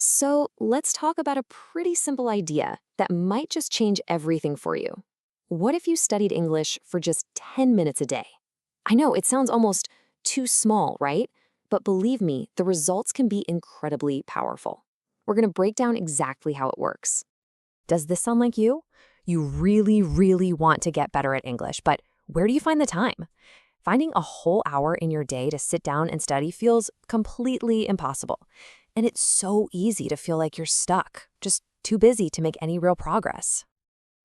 So let's talk about a pretty simple idea that might just change everything for you. What if you studied English for just 10 minutes a day? I know it sounds almost too small, right? But believe me, the results can be incredibly powerful. We're going to break down exactly how it works. Does this sound like you? You really, really want to get better at English, but where do you find the time? Finding a whole hour in your day to sit down and study feels completely impossible. And it's so easy to feel like you're stuck, just too busy to make any real progress.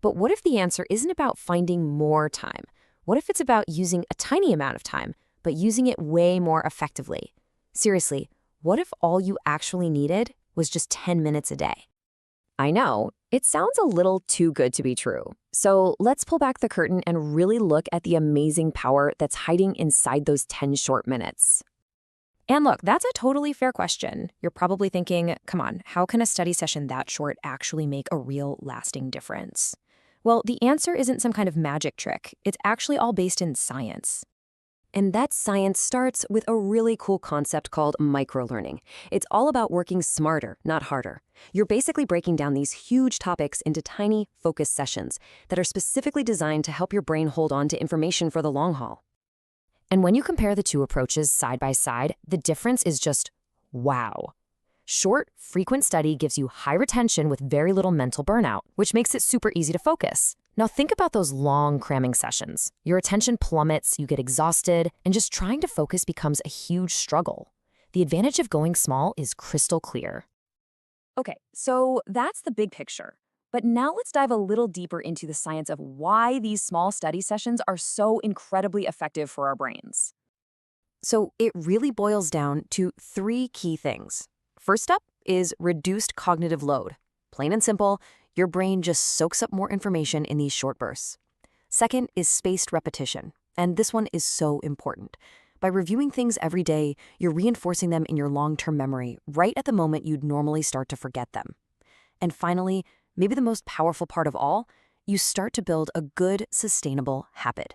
But what if the answer isn't about finding more time? What if it's about using a tiny amount of time, but using it way more effectively? Seriously, what if all you actually needed was just 10 minutes a day? I know, it sounds a little too good to be true. So let's pull back the curtain and really look at the amazing power that's hiding inside those 10 short minutes. And look, that's a totally fair question. You're probably thinking, come on, how can a study session that short actually make a real lasting difference? Well, the answer isn't some kind of magic trick. It's actually all based in science. And that science starts with a really cool concept called microlearning. It's all about working smarter, not harder. You're basically breaking down these huge topics into tiny, focused sessions that are specifically designed to help your brain hold on to information for the long haul. And when you compare the two approaches side by side, the difference is just wow. Short, frequent study gives you high retention with very little mental burnout, which makes it super easy to focus. Now think about those long cramming sessions. Your attention plummets, you get exhausted, and just trying to focus becomes a huge struggle. The advantage of going small is crystal clear. Okay, so that's the big picture. But now let's dive a little deeper into the science of why these small study sessions are so incredibly effective for our brains. So it really boils down to three key things. First up is reduced cognitive load. Plain and simple, your brain just soaks up more information in these short bursts. Second is spaced repetition, and this one is so important. By reviewing things every day, you're reinforcing them in your long-term memory right at the moment you'd normally start to forget them. And finally, maybe the most powerful part of all, you start to build a good, sustainable habit.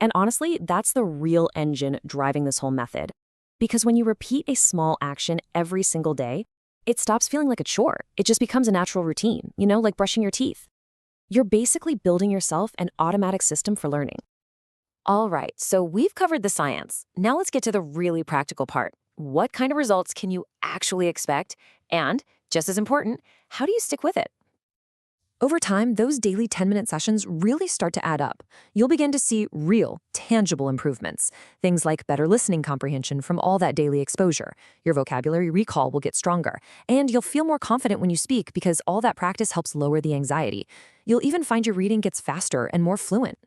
And honestly, that's the real engine driving this whole method. Because when you repeat a small action every single day, it stops feeling like a chore. It just becomes a natural routine, like brushing your teeth. You're basically building yourself an automatic system for learning. All right, so we've covered the science. Now let's get to the really practical part. What kind of results can you actually expect? And, just as important, how do you stick with it? Over time, those daily 10-minute sessions really start to add up. You'll begin to see real, tangible improvements. Things like better listening comprehension from all that daily exposure. Your vocabulary recall will get stronger. And you'll feel more confident when you speak because all that practice helps lower the anxiety. You'll even find your reading gets faster and more fluent.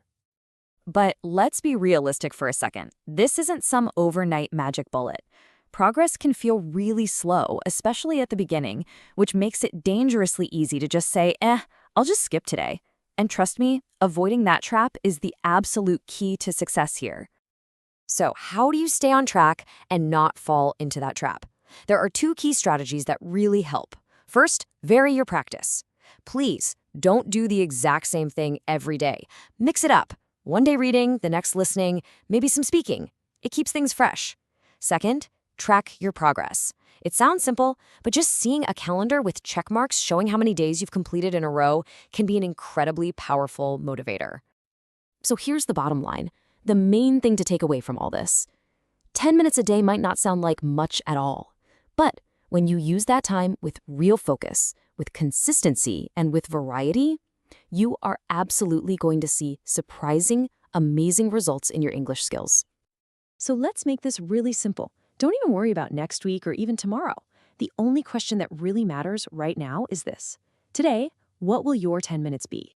But let's be realistic for a second. This isn't some overnight magic bullet. Progress can feel really slow, especially at the beginning, which makes it dangerously easy to just say, I'll just skip today. And trust me, avoiding that trap is the absolute key to success here. So how do you stay on track and not fall into that trap? There are two key strategies that really help. First, vary your practice. Please don't do the exact same thing every day. Mix it up. One day reading, the next listening, maybe some speaking. It keeps things fresh. Second, track your progress. It sounds simple, but just seeing a calendar with check marks showing how many days you've completed in a row can be an incredibly powerful motivator. So here's the bottom line, the main thing to take away from all this. 10 minutes a day might not sound like much at all, but when you use that time with real focus, with consistency, and with variety, you are absolutely going to see surprising, amazing results in your English skills. So let's make this really simple. Don't even worry about next week or even tomorrow. The only question that really matters right now is this. Today, what will your 10 minutes be?